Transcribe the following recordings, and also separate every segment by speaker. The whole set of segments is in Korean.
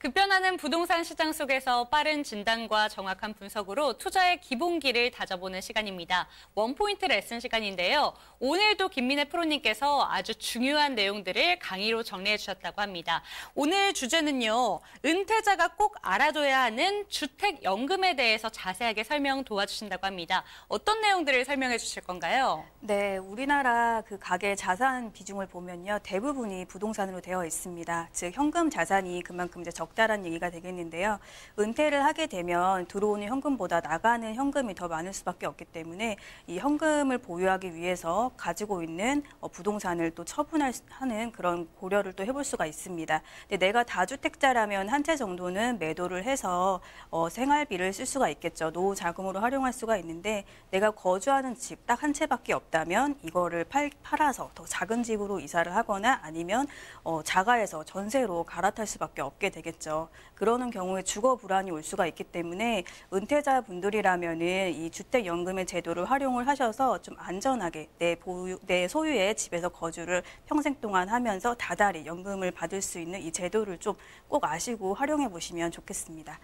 Speaker 1: 급변하는 부동산 시장 속에서 빠른 진단과 정확한 분석으로 투자의 기본기를 다져보는 시간입니다. 원포인트 레슨 시간인데요. 오늘도 김민혜 프로님께서 아주 중요한 내용들을 강의로 정리해 주셨다고 합니다. 오늘 주제는요. 은퇴자가 꼭 알아둬야 하는 주택연금에 대해서 자세하게 설명 도와주신다고 합니다. 어떤 내용들을 설명해 주실 건가요?
Speaker 2: 네, 우리나라 그 가계 자산 비중을 보면요. 대부분이 부동산으로 되어 있습니다. 즉 현금 자산이 그만큼 이제 적다라는 얘기가 되겠는데요. 은퇴를 하게 되면 들어오는 현금보다 나가는 현금이 더 많을 수밖에 없기 때문에 이 현금을 보유하기 위해서 가지고 있는 부동산을 또 처분하는 그런 고려를 또 해볼 수가 있습니다. 근데 내가 다주택자라면 한 채 정도는 매도를 해서 생활비를 쓸 수가 있겠죠. 노후 자금으로 활용할 수가 있는데 내가 거주하는 집 딱 한 채밖에 없다면 이거를 팔아서 더 작은 집으로 이사를 하거나 아니면 자가에서 전세로 갈아탈 수밖에 없게 되겠죠. 그러는 경우에 주거 불안이 올 수가 있기 때문에 은퇴자 분들이라면은 이 주택연금의 제도를 활용을 하셔서 좀 안전하게 내 소유의 집에서 거주를 평생 동안 하면서 다달이 연금을 받을 수 있는 이 제도를 좀 꼭 아시고 활용해 보시면 좋겠습니다.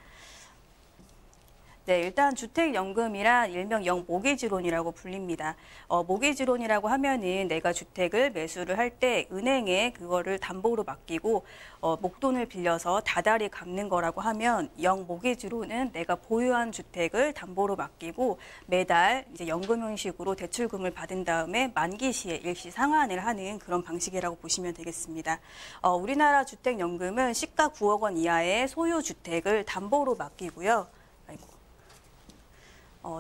Speaker 2: 네, 일단 주택연금이란 일명 영모기지론이라고 불립니다. 모기지론이라고 하면은 내가 주택을 매수를 할 때 은행에 그거를 담보로 맡기고 목돈을 빌려서 다달이 갚는 거라고 하면 영모기지론은 내가 보유한 주택을 담보로 맡기고 매달 이제 연금 형식으로 대출금을 받은 다음에 만기 시에 일시 상환을 하는 그런 방식이라고 보시면 되겠습니다. 우리나라 주택연금은 시가 9억 원 이하의 소유 주택을 담보로 맡기고요.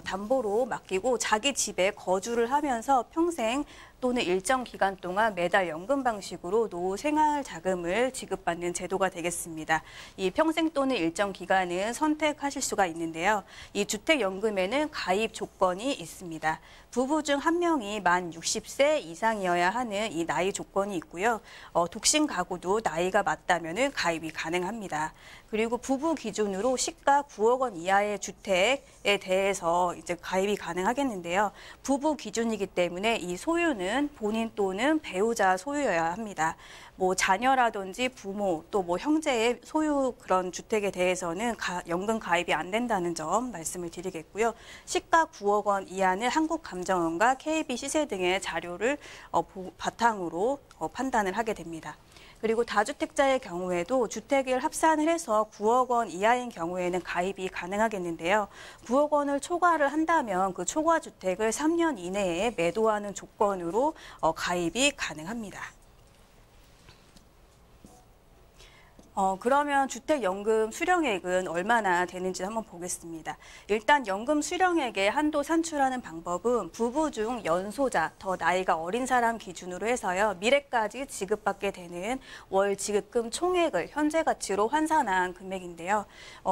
Speaker 2: 담보로 맡기고 자기 집에 거주를 하면서 평생 또는 일정 기간 동안 매달 연금 방식으로 노후 생활 자금을 지급받는 제도가 되겠습니다. 이 평생 또는 일정 기간은 선택하실 수가 있는데요. 이 주택연금에는 가입 조건이 있습니다. 부부 중 한 명이 만 60세 이상이어야 하는 이 나이 조건이 있고요. 독신 가구도 나이가 맞다면 가입이 가능합니다. 그리고 부부 기준으로 시가 9억 원 이하의 주택에 대해서 이제 가입이 가능하겠는데요. 부부 기준이기 때문에 이 소유는 본인 또는 배우자 소유여야 합니다. 뭐 자녀라든지 부모 또 뭐 형제의 소유 그런 주택에 대해서는 연금 가입이 안 된다는 점 말씀을 드리겠고요. 시가 9억 원 이하는 한국감정원과 KB 시세 등의 자료를 바탕으로 판단을 하게 됩니다. 그리고 다주택자의 경우에도 주택을 합산을 해서 9억 원 이하인 경우에는 가입이 가능하겠는데요. 9억 원을 초과를 한다면 그 초과 주택을 3년 이내에 매도하는 조건으로 가입이 가능합니다. 그러면 주택연금 수령액은 얼마나 되는지 한번 보겠습니다. 일단 연금 수령액의 한도 산출하는 방법은 부부 중 연소자, 더 나이가 어린 사람 기준으로 해서요. 미래까지 지급받게 되는 월 지급금 총액을 현재 가치로 환산한 금액인데요.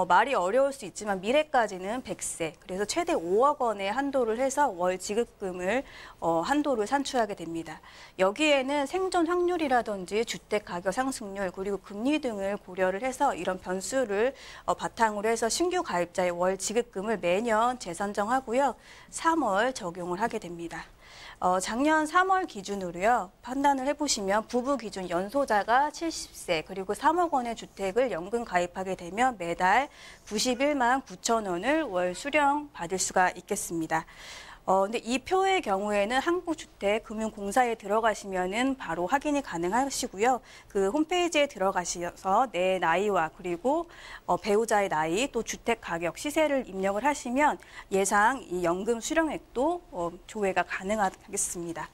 Speaker 2: 말이 어려울 수 있지만 미래까지는 100세, 그래서 최대 5억 원의 한도를 해서 월 지급금을 한도를 산출하게 됩니다. 여기에는 생존 확률이라든지 주택 가격 상승률, 그리고 금리 등을 고려를 해서 이런 변수를 바탕으로 해서 신규 가입자의 월 지급금을 매년 재산정하고요. 3월 적용을 하게 됩니다. 작년 3월 기준으로요. 판단을 해보시면 부부 기준 연소자가 70세 그리고 3억 원의 주택을 연금 가입하게 되면 매달 91만 9천 원을 월 수령 받을 수가 있겠습니다. 근데 이 표의 경우에는 한국주택금융공사에 들어가시면은 바로 확인이 가능하시고요. 그 홈페이지에 들어가셔서 내 나이와 그리고 배우자의 나이 또 주택 가격 시세를 입력을 하시면 예상 이 연금 수령액도 조회가 가능하겠습니다.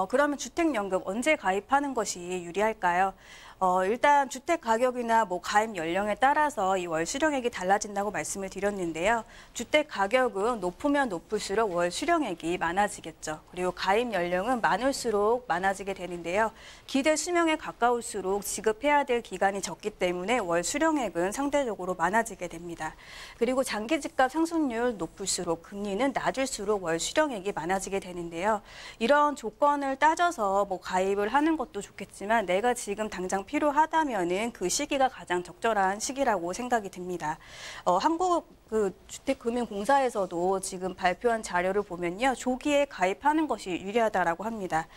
Speaker 2: 그러면 주택연금 언제 가입하는 것이 유리할까요? 일단 주택 가격이나 뭐 가입 연령에 따라서 이 월 수령액이 달라진다고 말씀을 드렸는데요. 주택 가격은 높으면 높을수록 월 수령액이 많아지겠죠. 그리고 가입 연령은 많을수록 많아지게 되는데요. 기대 수명에 가까울수록 지급해야 될 기간이 적기 때문에 월 수령액은 상대적으로 많아지게 됩니다. 그리고 장기 집값 상승률 높을수록 금리는 낮을수록 월 수령액이 많아지게 되는데요. 이런 조건을 따져서 뭐 가입을 하는 것도 좋겠지만 내가 지금 당장 필요하다면은 그 시기가 가장 적절한 시기라고 생각이 듭니다. 한국 주택금융공사에서도 지금 발표한 자료를 보면요, 조기에 가입하는 것이 유리하다라고 합니다.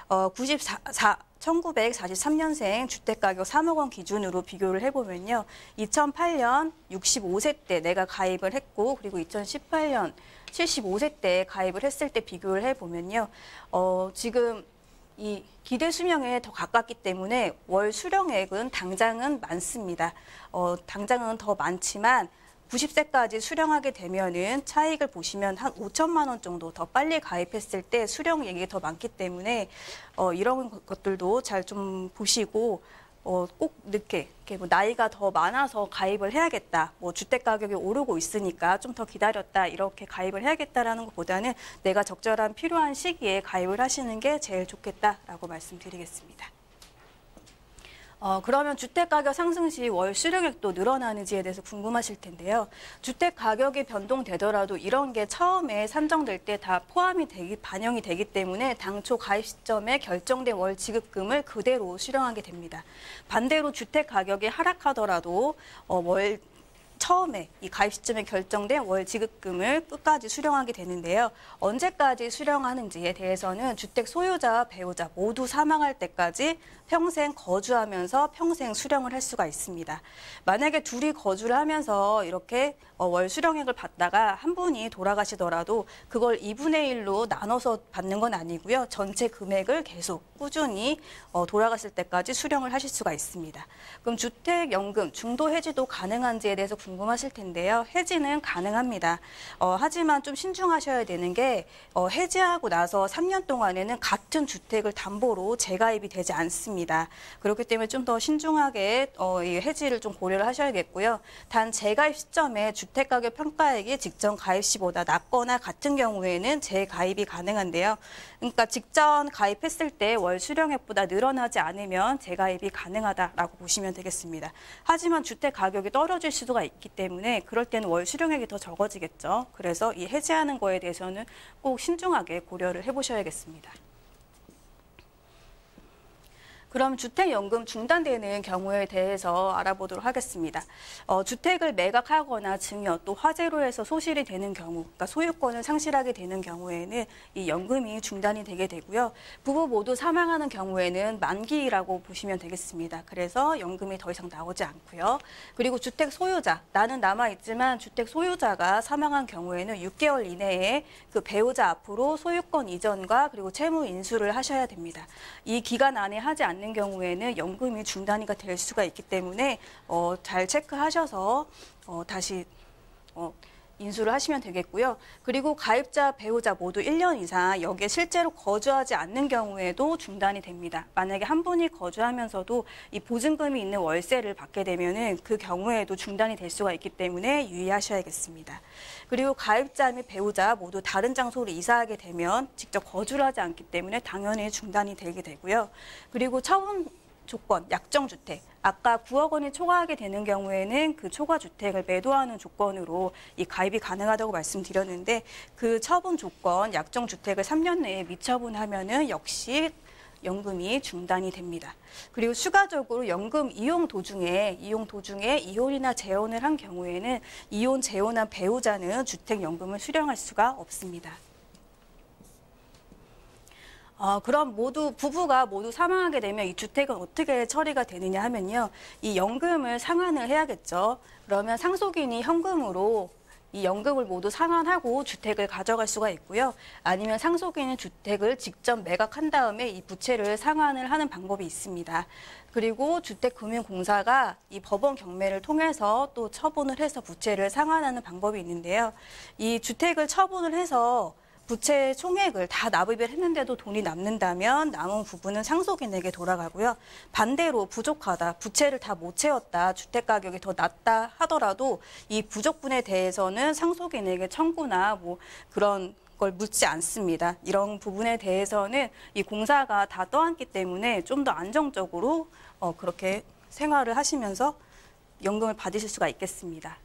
Speaker 2: 1943년생 주택가격 3억 원 기준으로 비교를 해보면요, 2008년 65세 때 내가 가입을 했고, 그리고 2018년 75세 때 가입을 했을 때 비교를 해보면요, 지금 이 기대 수명에 더 가깝기 때문에 월 수령액은 당장은 많습니다. 당장은 더 많지만 90세까지 수령하게 되면은 차익을 보시면 한 5천만 원 정도 더 빨리 가입했을 때 수령액이 더 많기 때문에 이런 것들도 잘 좀 보시고 꼭 늦게 뭐 나이가 더 많아서 가입을 해야겠다, 뭐 주택 가격이 오르고 있으니까 좀 더 기다렸다 이렇게 가입을 해야겠다라는 것보다는 내가 적절한 필요한 시기에 가입을 하시는 게 제일 좋겠다라고 말씀드리겠습니다. 그러면 주택가격 상승 시 월 수령액도 늘어나는지에 대해서 궁금하실 텐데요. 주택가격이 변동되더라도 이런 게 처음에 산정될 때 다 반영이 되기 때문에 당초 가입 시점에 결정된 월 지급금을 그대로 수령하게 됩니다. 반대로 주택가격이 하락하더라도 처음에 이 가입 시점에 결정된 월 지급금을 끝까지 수령하게 되는데요. 언제까지 수령하는지에 대해서는 주택 소유자와 배우자 모두 사망할 때까지 평생 거주하면서 평생 수령을 할 수가 있습니다. 만약에 둘이 거주를 하면서 이렇게 월 수령액을 받다가 한 분이 돌아가시더라도 그걸 2분의 1로 나눠서 받는 건 아니고요. 전체 금액을 계속 꾸준히 돌아갔을 때까지 수령을 하실 수가 있습니다. 그럼 주택연금 중도 해지도 가능한지에 대해서 궁금하실 텐데요. 해지는 가능합니다. 하지만 좀 신중하셔야 되는 게 해지하고 나서 3년 동안에는 같은 주택을 담보로 재가입이 되지 않습니다. 그렇기 때문에 좀 더 신중하게 이 해지를 좀 고려를 하셔야겠고요. 단 재가입 시점에 주택가격 평가액이 직전 가입 시보다 낮거나 같은 경우에는 재가입이 가능한데요. 그러니까 직전 가입했을 때 월 수령액보다 늘어나지 않으면 재가입이 가능하다라고 보시면 되겠습니다. 하지만 주택 가격이 떨어질 수가 있기 때문에 그럴 때는 월 수령액이 더 적어지겠죠. 그래서 이 해지하는 거에 대해서는 꼭 신중하게 고려를 해보셔야겠습니다. 그럼 주택연금 중단되는 경우에 대해서 알아보도록 하겠습니다. 주택을 매각하거나 증여 또 화재로 해서 소실이 되는 경우, 그러니까 소유권을 상실하게 되는 경우에는 이 연금이 중단이 되게 되고요. 부부 모두 사망하는 경우에는 만기라고 보시면 되겠습니다. 그래서 연금이 더 이상 나오지 않고요. 그리고 주택 소유자, 나는 남아있지만 주택 소유자가 사망한 경우에는 6개월 이내에 그 배우자 앞으로 소유권 이전과 그리고 채무 인수를 하셔야 됩니다. 이 기간 안에 하지 않는 경우에는 연금이 중단이 될 수가 있기 때문에 잘 체크하셔서 다시 인수를 하시면 되겠고요. 그리고 가입자, 배우자 모두 1년 이상 여기에 실제로 거주하지 않는 경우에도 중단이 됩니다. 만약에 한 분이 거주하면서도 이 보증금이 있는 월세를 받게 되면은 그 경우에도 중단이 될 수가 있기 때문에 유의하셔야겠습니다. 그리고 가입자 및 배우자 모두 다른 장소로 이사하게 되면 직접 거주를 하지 않기 때문에 당연히 중단이 되게 되고요. 그리고 처분 조건, 약정주택. 아까 9억 원이 초과하게 되는 경우에는 그 초과주택을 매도하는 조건으로 이 가입이 가능하다고 말씀드렸는데 그 처분 조건, 약정주택을 3년 내에 미처분하면은 역시 연금이 중단이 됩니다. 그리고 추가적으로 연금 이용 도중에 이혼이나 재혼을 한 경우에는 이혼, 재혼한 배우자는 주택연금을 수령할 수가 없습니다. 그럼 부부가 모두 사망하게 되면 이 주택은 어떻게 처리가 되느냐 하면요. 이 연금을 상환을 해야겠죠. 그러면 상속인이 현금으로 이 연금을 모두 상환하고 주택을 가져갈 수가 있고요. 아니면 상속인은 주택을 직접 매각한 다음에 이 부채를 상환을 하는 방법이 있습니다. 그리고 주택금융공사가 이 법원 경매를 통해서 또 처분을 해서 부채를 상환하는 방법이 있는데요. 이 주택을 처분을 해서 부채 총액을 다 납입을 했는데도 돈이 남는다면 남은 부분은 상속인에게 돌아가고요. 반대로 부족하다, 부채를 다 못 채웠다, 주택 가격이 더 낮다 하더라도 이 부족분에 대해서는 상속인에게 청구나 뭐 그런 걸 묻지 않습니다. 이런 부분에 대해서는 이 공사가 다 떠안기 때문에 좀 더 안정적으로 그렇게 생활을 하시면서 연금을 받으실 수가 있겠습니다.